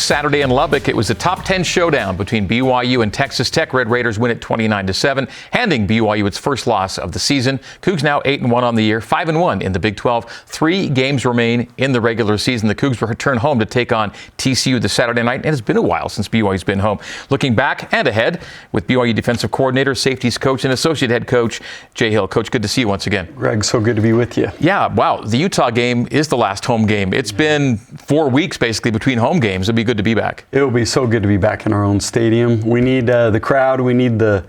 Saturday in Lubbock, it was a top 10 showdown between BYU and Texas Tech. Red Raiders win it 29-7, handing BYU its first loss of the season. Cougs now 8-1 on the year, 5-1 in the Big 12. 3 games remain in the regular season. The Cougs return home to take on TCU this Saturday night, and it's been a while since BYU's been home. Looking back and ahead with BYU defensive coordinator, safeties coach, and associate head coach Jay Hill. Coach, good to see you once again. Greg, so good to be with you. Yeah, wow. The Utah game is the last home game. It's been 4 weeks basically between home games. It'll be good to be back. It will be so good to be back in our own stadium. We need the crowd. We need the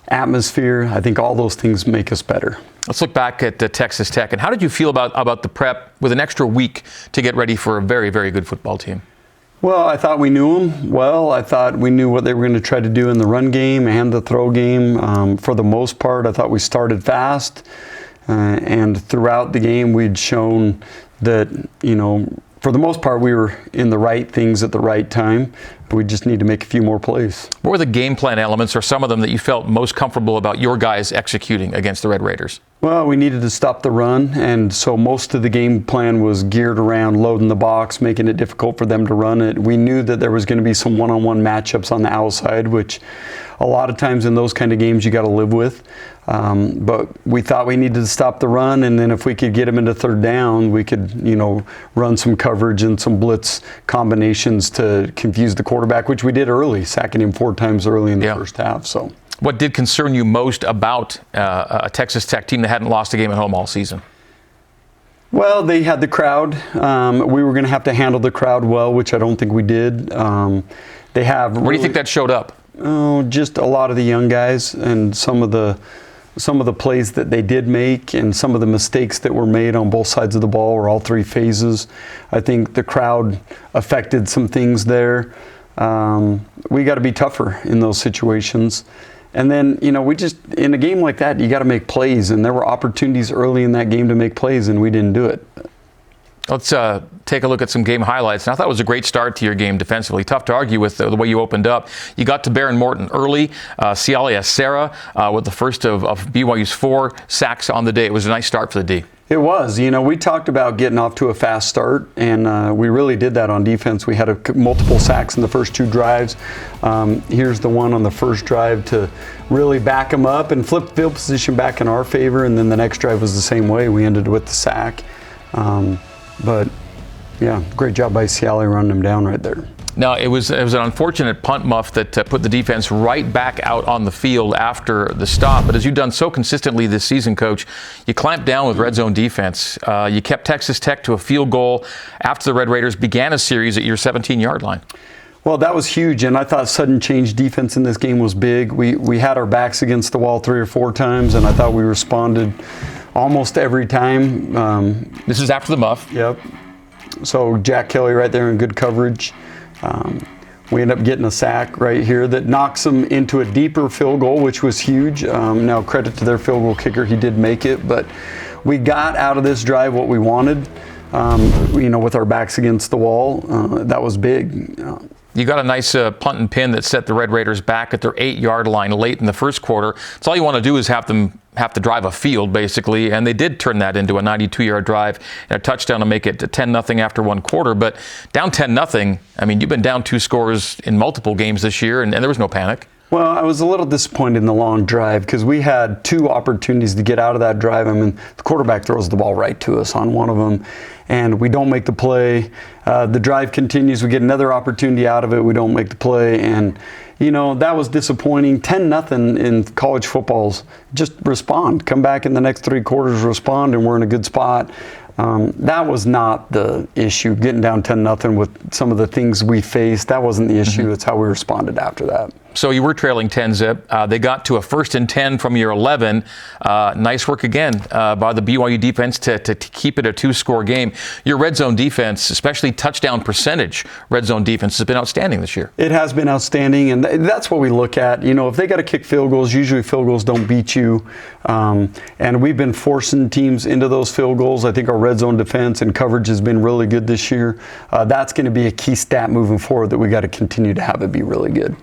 atmosphere. I think all those things make us better. Let's look back at Texas Tech. And how did you feel about the prep with an extra week to get ready for a very, very good football team? Well, I thought we knew them well. I thought we knew what they were going to try to do in the run game and the throw game. For the most part, I thought we started fast. And throughout the game, we'd shown that, for the most part, we were in the right things at the right time. We just need to make a few more plays. What were the game plan elements, or some of them, that you felt most comfortable about your guys executing against the Red Raiders? Well, we needed to stop the run, and so most of the game plan was geared around loading the box, making it difficult for them to run it. We knew that there was going to be some one-on-one matchups on the outside, which a lot of times in those kind of games you got to live with. But we thought we needed to stop the run, and then if we could get them into third down, we could, run some coverage and some blitz combinations to confuse the quarterback, which we did early, sacking him 4 times early in the first half. So, what did concern you most about a Texas Tech team that hadn't lost a game at home all season? Well, they had the crowd. We were going to have to handle the crowd well, which I don't think we did. Where do you think that showed up? Oh, just a lot of the young guys and some of the plays that they did make and some of the mistakes that were made on both sides of the ball, or all 3 phases. I think the crowd affected some things there. We got to be tougher in those situations. And then, we just, in a game like that, you got to make plays. And there were opportunities early in that game to make plays, and we didn't do it. Let's take a look at some game highlights. And I thought it was a great start to your game defensively. Tough to argue with the way you opened up. You got to Baron Morton early. Siale Acera with the first of BYU's 4 sacks on the day. It was a nice start for the D. It was. We talked about getting off to a fast start, and we really did that on defense. We had multiple sacks in the first 2 drives. Here's the one on the first drive to really back them up and flip field position back in our favor, and then the next drive was the same way. We ended with the sack. But, yeah, great job by Siale running him down right there. Now, it was an unfortunate punt muff that put the defense right back out on the field after the stop. But as you've done so consistently this season, Coach, you clamped down with red zone defense. You kept Texas Tech to a field goal after the Red Raiders began a series at your 17-yard line. Well, that was huge, and I thought sudden change defense in this game was big. We had our backs against the wall 3 or 4 times, and I thought we responded almost every time. This is after the muff. Yep. So Jack Kelly right there in good coverage. We end up getting a sack right here that knocks them into a deeper field goal, which was huge. Now, credit to their field goal kicker. He did make it, but we got out of this drive what we wanted, with our backs against the wall. That was big. You got a nice punt and pin that set the Red Raiders back at their 8-yard line late in the first quarter. So all you want to do is have to drive a field, basically, and they did turn that into a 92-yard drive and a touchdown to make it 10-0 after 1 quarter. But down 10-0, I mean, you've been down 2 scores in multiple games this year, and there was no panic. Well, I was a little disappointed in the long drive because we had 2 opportunities to get out of that drive. I mean, the quarterback throws the ball right to us on one of them, and we don't make the play. The drive continues. We get another opportunity out of it. We don't make the play, and that was disappointing. 10-0 in college football's just respond. Come back in the next 3 quarters, respond, and we're in a good spot. That was not the issue, getting down 10-0 with some of the things we faced. That wasn't the issue. That's how we responded after that. So you were trailing 10-zip. They got to a 1st and 10 from your 11. Nice work again by the BYU defense to keep it a 2-score game. Your red zone defense, especially touchdown percentage red zone defense, has been outstanding this year. It has been outstanding, and that's what we look at. If they got to kick field goals, usually field goals don't beat you. And we've been forcing teams into those field goals. I think our red zone defense and coverage has been really good this year. That's going to be a key stat moving forward that we got to continue to have it be really good.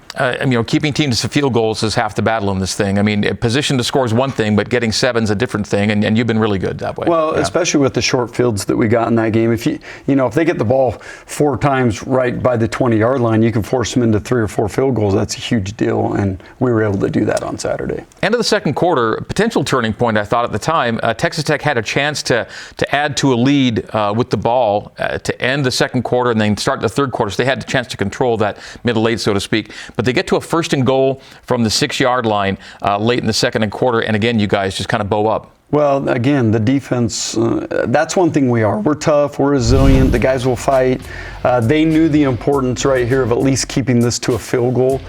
keeping teams to field goals is half the battle in this thing. I mean, position to score is one thing, but getting 7 is a different thing, and you've been really good that way. Well, especially with the short fields that we got in that game. If if they get the ball 4 times right by the 20-yard line, you can force them into 3 or 4 field goals. That's a huge deal, and we were able to do that on Saturday. End of the second quarter, a potential turning point, I thought at the time. Texas Tech had a chance to add to a lead with the ball to end the second quarter and then start the third quarter. So they had the chance to control that middle-late, so to speak. But they get to a 1st and goal from the 6-yard line late in the second and quarter, and again, you guys just kind of bow up. Well, again, the defense, that's one thing we are. We're tough, we're resilient, the guys will fight. They knew the importance right here of at least keeping this to a field goal,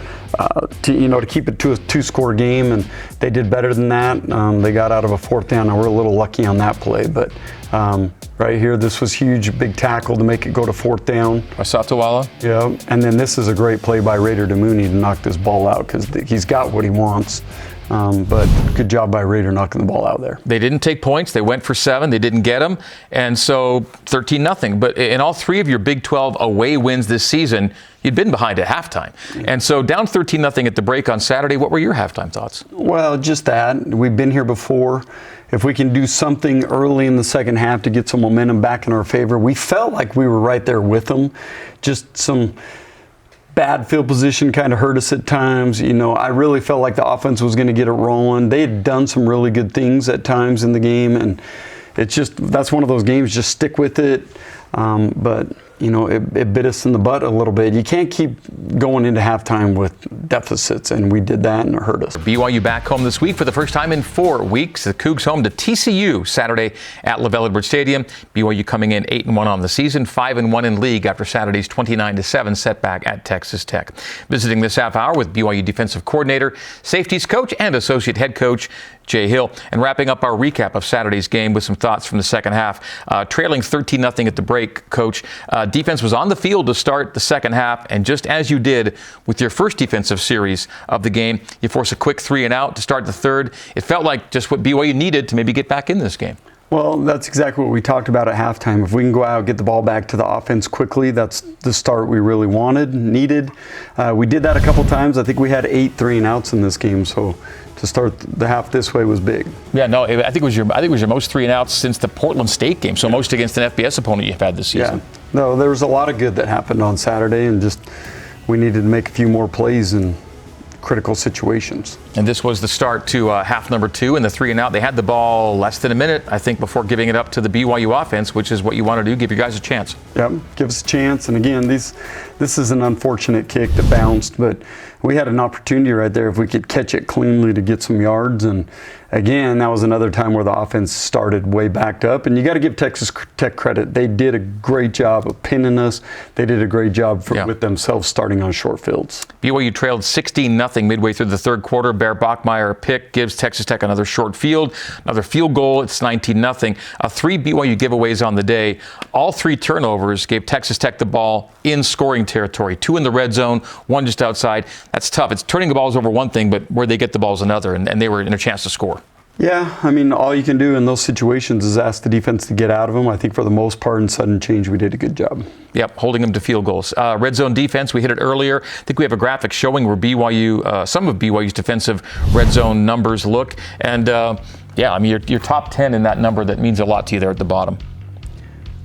to keep it to a 2-score game, and they did better than that. They got out of a 4th down, and we're a little lucky on that play, but right here, this was huge, big tackle to make it go to 4th down. Asatawala? Yeah, and then this is a great play by Raider Demooney to knock this ball out because he's got what he wants. But good job by Raider knocking the ball out there. They didn't take points. They went for 7. They didn't get them. And so 13-0. But in all 3 of your Big 12 away wins this season, you'd been behind at halftime. And so down 13-0 at the break on Saturday, what were your halftime thoughts? Well, just that. We've been here before. If we can do something early in the second half to get some momentum back in our favor, we felt like we were right there with them. Just some bad field position kind of hurt us at times. I really felt like the offense was going to get it rolling. They had done some really good things at times in the game, and that's one of those games, just stick with it. But it bit us in the butt a little bit. You can't keep going into halftime with deficits, and we did that, and it hurt us. BYU back home this week for the first time in 4 weeks. The Cougs home to TCU Saturday at LaVell Edwards Stadium. BYU coming in 8-1 on the season, 5-1 in league after Saturday's 29-7 setback at Texas Tech. Visiting this half hour with BYU defensive coordinator, safeties coach, and associate head coach Jay Hill, and wrapping up our recap of Saturday's game with some thoughts from the second half. Trailing 13-0 at the break, Coach. Defense was on the field to start the second half, and just as you did with your first defensive series of the game, you force a quick 3-and-out to start the third. It felt like just what BYU needed to maybe get back in this game. Well, that's exactly what we talked about at halftime. If we can go out, get the ball back to the offense quickly, that's the start we really needed. We did that a couple times. I think we had 8 3-and-outs in this game, so to start the half this way was big. Yeah, no, I think it was your most 3-and-outs since the Portland State game, so most against an FBS opponent you've had this season. Yeah, no, there was a lot of good that happened on Saturday, and just we needed to make a few more plays in critical situations. And this was the start to half number 2 in the 3-and-out. They had the ball less than a minute, I think, before giving it up to the BYU offense, which is what you want to do, give your guys a chance. Yep, give us a chance. And again, this is an unfortunate kick that bounced, but we had an opportunity right there if we could catch it cleanly to get some yards. And again, that was another time where the offense started way backed up. And you got to give Texas Tech credit. They did a great job of pinning us. They did a great job with themselves starting on short fields. BYU trailed 16-0 midway through the third quarter. Bear Bachmeier pick gives Texas Tech another short field, another field goal. It's 19-0. 3 BYU giveaways on the day. All 3 turnovers gave Texas Tech the ball in scoring territory. 2 in the red zone, 1 just outside. That's tough. It's turning the balls over one thing, but where they get the balls another, and they were in a chance to score. Yeah, I mean, all you can do in those situations is ask the defense to get out of them. I think for the most part in sudden change, we did a good job. Yep, holding them to field goals. Red zone defense, we hit it earlier. I think we have a graphic showing where some of BYU's defensive red zone numbers look. And yeah, I mean, you're top 10 in that number. That means a lot to you there at the bottom.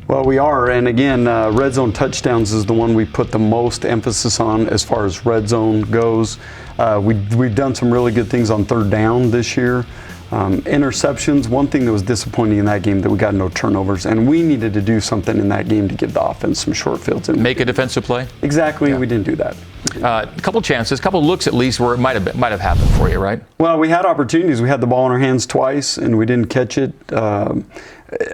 Well, we are, and again, red zone touchdowns is the one we put the most emphasis on as far as red zone goes. We've done some really good things on third down this year. Interceptions, one thing that was disappointing in that game that we got no turnovers, and we needed to do something in that game to give the offense some short fields. And make a defensive play? Exactly, yeah. We didn't do that. A couple chances, a couple looks at least where it might have happened for you, right? Well, we had opportunities. We had the ball in our hands twice, and we didn't catch it.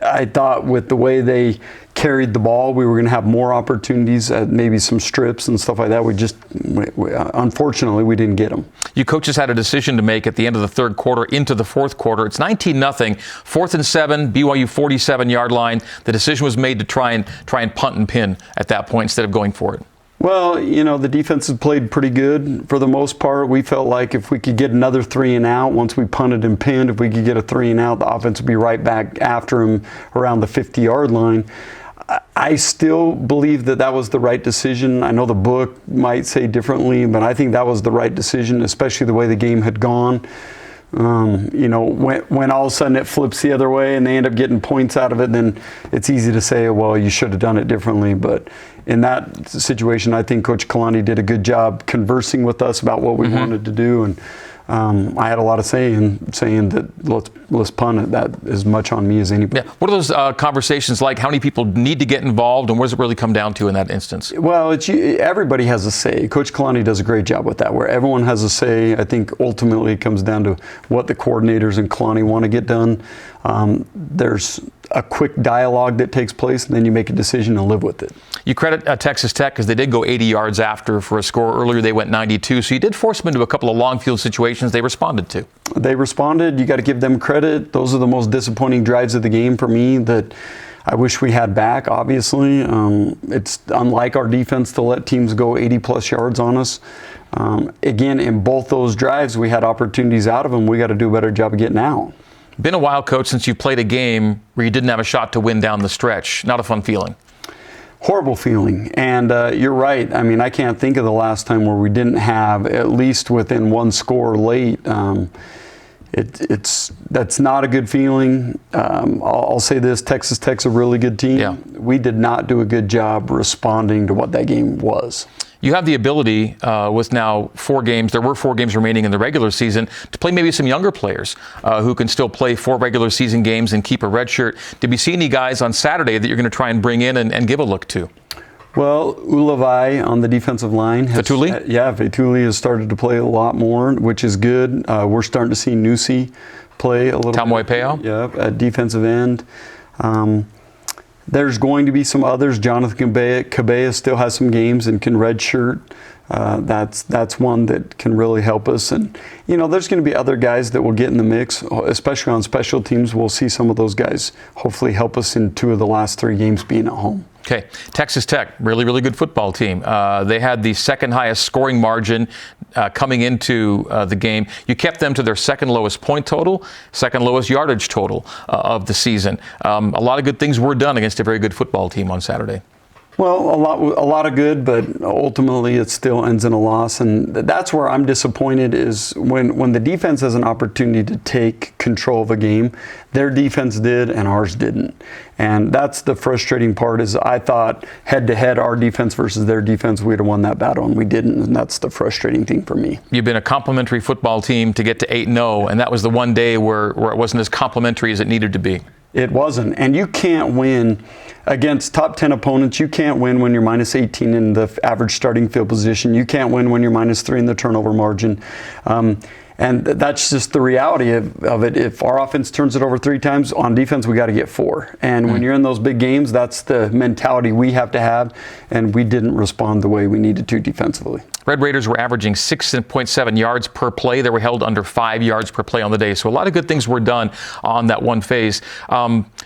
I thought with the way they carried the ball, we were going to have more opportunities at maybe some strips and stuff like that. Unfortunately, we didn't get them. You coaches had a decision to make at the end of the third quarter into the fourth quarter. It's 19-0, 4th and 7, BYU 47-yard line. The decision was made to try and punt and pin at that point instead of going for it. Well, you know, the defense has played pretty good for the most part. We felt like if we could get another 3-and-out, once we punted and pinned, if we could get a 3-and-out, the offense would be right back after him around the 50-yard line. I still believe that that was the right decision. I know the book might say differently, but I think that was the right decision, especially the way the game had gone. When all of a sudden it flips the other way and they end up getting points out of it, then it's easy to say, well, you should have done it differently. But in that situation, I think Coach Kalani did a good job conversing with us about what we wanted to do. And I had a lot of say in saying that let's punt it. That is much on me as anybody. Yeah. What are those conversations like? How many people need to get involved, and what does it really come down to in that instance? Well, everybody has a say. Coach Kalani does a great job with that, where everyone has a say. I think ultimately it comes down to what the coordinators and Kalani want to get done. There's a quick dialogue that takes place, and then you make a decision and live with it. You credit Texas Tech because they did go 80 yards after for a score. Earlier they went 92, so you did force them into a couple of long field situations they responded to. They responded. You got to give them credit. Those are the most disappointing drives of the game for me that I wish we had back, obviously. It's unlike our defense to let teams go 80-plus yards on us. Again, in both those drives, we had opportunities out of them. We got to do a better job of getting out. Been a while, Coach, since you played a game where you didn't have a shot to win down the stretch. Not a fun feeling. Horrible feeling. And you're right. I mean, I can't think of the last time where we didn't have at least within one score late. That's not a good feeling. I'll say this, Texas Tech's a really good team. Yeah. We did not do a good job responding to what that game was. You have the ability with now 4 games, there were 4 games remaining in the regular season, to play maybe some younger players who can still play 4 regular season games and keep a red shirt. Did we see any guys on Saturday that you're going to try and bring in and give a look to? Well, Ulavai on the defensive line. Vetuli? Yeah, Vetuli has started to play a lot more, which is good. We're starting to see Nusi play a little Tamoy bit. Peo? Yeah, at defensive end. There's going to be some others. Jonathan Cabea still has some games and can redshirt. That's one that can really help us. And, there's going to be other guys that will get in the mix, especially on special teams. We'll see some of those guys hopefully help us in 2 of the last 3 games being at home. Okay, Texas Tech, really, really good football team. They had the second highest scoring margin coming into the game. You kept them to their second lowest point total, second lowest yardage total of the season. A lot of good things were done against a very good football team on Saturday. Well, a lot of good, but ultimately it still ends in a loss. And that's where I'm disappointed is when the defense has an opportunity to take control of a game, their defense did and ours didn't. And that's the frustrating part is I thought head-to-head our defense versus their defense, we'd have won that battle, and we didn't. And that's the frustrating thing for me. You've been a complimentary football team to get to 8-0, and that was the one day where it wasn't as complimentary as it needed to be. It wasn't. And you can't win against top 10 opponents. You can't win when you're minus 18 in the average starting field position. You can't win when you're minus 3 in the turnover margin. And that's just the reality of it. If our offense turns it over 3 times, on defense, we got to get 4. And when you're in those big games, that's the mentality we have to have. And we didn't respond the way we needed to defensively. Red Raiders were averaging 6.7 yards per play. They were held under 5 yards per play on the day. So a lot of good things were done on that one phase.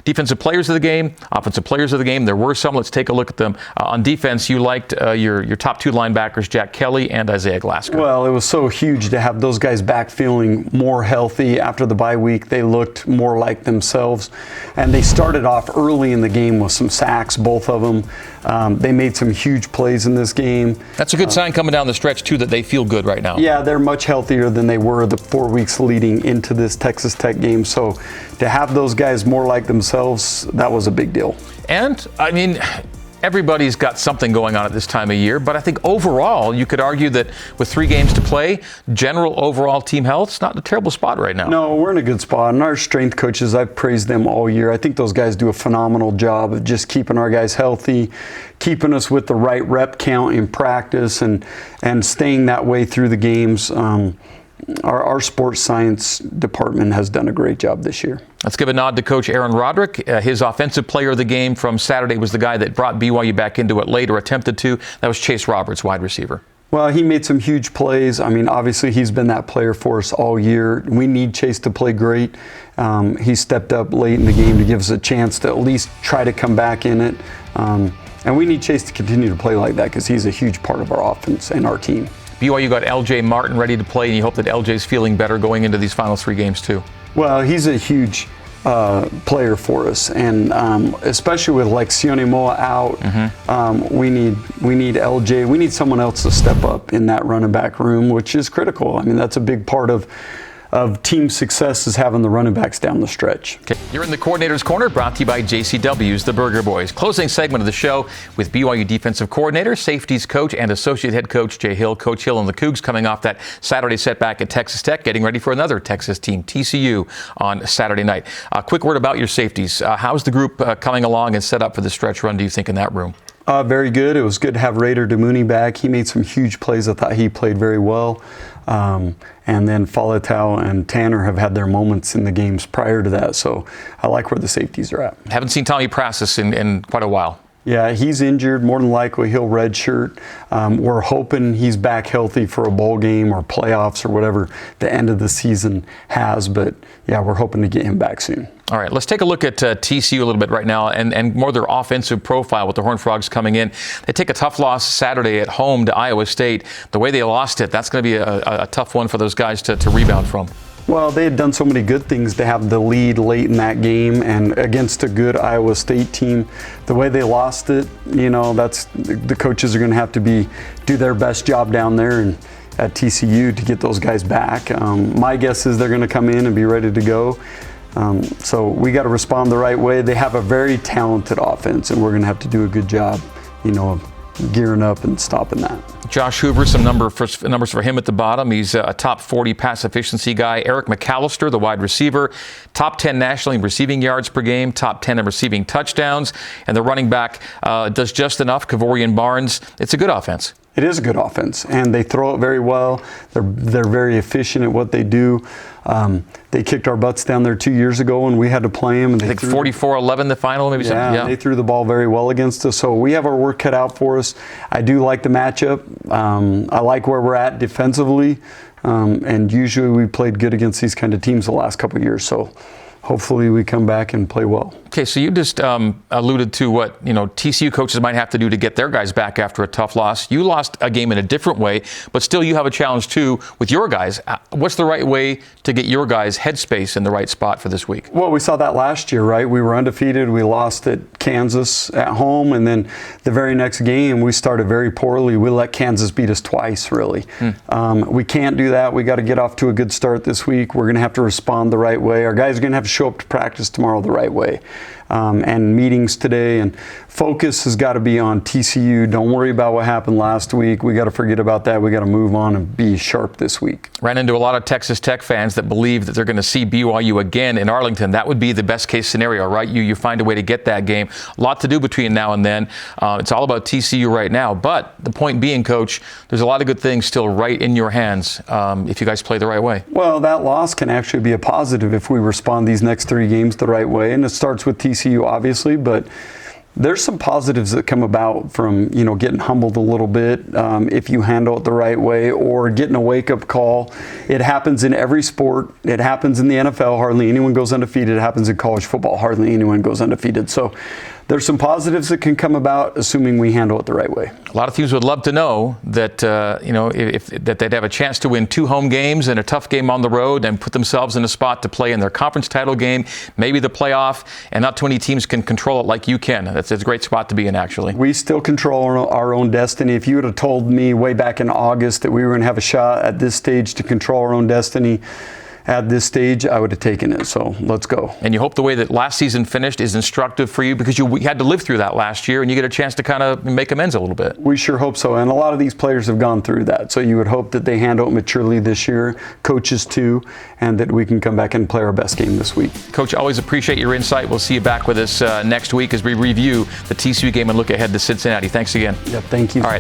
Defensive players of the game, offensive players of the game, there were some. Let's take a look at them. On defense, you liked your top 2 linebackers, Jack Kelly and Isaiah Glasgow. Well, it was so huge to have those guys back feeling more healthy. After the bye week, they looked more like themselves. And they started off early in the game with some sacks, both of them. They made some huge plays in this game. That's a good sign coming down the stretch, too, that they feel good right now. Yeah, they're much healthier than they were the 4 weeks leading into this Texas Tech game. So to have those guys more like themselves, that was a big deal. And, I mean, everybody's got something going on at this time of year, but I think overall, you could argue that with 3 games to play, general overall team health's not in a terrible spot right now. No, we're in a good spot. And our strength coaches, I've praised them all year. I think those guys do a phenomenal job of just keeping our guys healthy, keeping us with the right rep count in practice, and staying that way through the games. Our sports science department has done a great job this year. Let's give a nod to Coach Aaron Roderick. His offensive player of the game from Saturday was the guy that brought BYU back into it late or attempted to. That was Chase Roberts, wide receiver. Well, he made some huge plays. I mean, obviously, he's been that player for us all year. We need Chase to play great. He stepped up late in the game to give us a chance to at least try to come back in it. And we need Chase to continue to play like that because he's a huge part of our offense and our team. BYU got LJ Martin ready to play, and you hope that LJ's feeling better going into these final 3 games, too. Well, he's a huge player for us, and especially with like Sione Moa out, we need LJ. We need someone else to step up in that running back room, which is critical. I mean, that's a big part of team success, is having the running backs down the stretch. Okay. You're in the Coordinator's Corner, brought to you by JCW's The Burger Boys. Closing segment of the show with BYU defensive coordinator, safeties coach, and associate head coach Jay Hill. Coach Hill and the Cougs coming off that Saturday setback at Texas Tech, getting ready for another Texas team, TCU, on Saturday night. A quick word about your safeties. How's the group coming along and set up for the stretch run, do you think, in that room? Very good. It was good to have Raider Demooney back. He made some huge plays. I thought he played very well. And then Faletau and Tanner have had their moments in the games prior to that. So I like where the safeties are at. Haven't seen Tommy Prasis in quite a while. Yeah, he's injured. More than likely he'll redshirt. We're hoping he's back healthy for a bowl game or playoffs or whatever the end of the season has. But yeah, we're hoping to get him back soon. All right, let's take a look at TCU a little bit right now and more their offensive profile with the Horned Frogs coming in. They take a tough loss Saturday at home to Iowa State. The way they lost it, that's going to be a tough one for those guys to rebound from. Well, they had done so many good things to have the lead late in that game, and against a good Iowa State team. The way they lost it, you know, that's the coaches are going to have to do their best job down there and at TCU to get those guys back. My guess is they're going to come in and be ready to go. So we got to respond the right way. They have a very talented offense, and we're going to have to do a good job, you know, gearing up and stopping that. Josh Hoover, some numbers for him at the bottom. He's a top 40 pass efficiency guy. Eric McAllister, the wide receiver, top 10 nationally in receiving yards per game, top 10 in receiving touchdowns, and the running back does just enough. Kavorian Barnes. It's a good offense. It is a good offense, and they throw it very well. They're very efficient at what they do. They kicked our butts down there 2 years ago when we had to play them. And I think 44-11 the final, maybe something. Yeah, they threw the ball very well against us. So we have our work cut out for us. I do like the matchup. I like where we're at defensively, and usually we played good against these kind of teams the last couple of years. So hopefully we come back and play well. Okay, so you just alluded to what TCU coaches might have to do to get their guys back after a tough loss. You lost a game in a different way, but still you have a challenge too with your guys. What's the right way to get your guys' headspace in the right spot for this week? Well, we saw that last year, right? We were undefeated. We lost at Kansas at home, and then the very next game we started very poorly. We let Kansas beat us twice, really. We can't do that. We got to get off to a good start this week. We're going to have to respond the right way. Our guys are going to have to show up to practice tomorrow the right way. And meetings today, and focus has got to be on TCU. Don't worry about what happened last week. We got to forget about that. We got to move on and be sharp this week. Ran into a lot of Texas Tech fans that believe that they're going to see BYU again in Arlington. That would be the best case scenario, right? You find a way to get that game. A lot to do between now and then. It's all about TCU right now. But the point being, Coach, there's a lot of good things still right in your hands if you guys play the right way. Well, that loss can actually be a positive if we respond these next 3 games the right way. And it starts with TCU, obviously, but there's some positives that come about from getting humbled a little bit if you handle it the right way, or getting a wake-up call. It happens in every sport. It happens in the NFL. Hardly anyone goes undefeated. It happens in college football. Hardly anyone goes undefeated. So there's some positives that can come about, assuming we handle it the right way. A lot of teams would love to know that that they'd have a chance to win 2 home games and a tough game on the road and put themselves in a spot to play in their conference title game, maybe the playoff, and not too many teams can control it like you can. That's a great spot to be in, actually. We still control our own destiny. If you would have told me way back in August that we were going to have a shot at this stage to control our own destiny at this stage, I would have taken it. So let's go. And you hope the way that last season finished is instructive for you, because you had to live through that last year and you get a chance to kind of make amends a little bit. We sure hope so. And a lot of these players have gone through that. So you would hope that they handle it maturely this year, coaches too, and that we can come back and play our best game this week. Coach, always appreciate your insight. We'll see you back with us next week as we review the TCU game and look ahead to Cincinnati. Thanks again. Yeah, thank you. All right.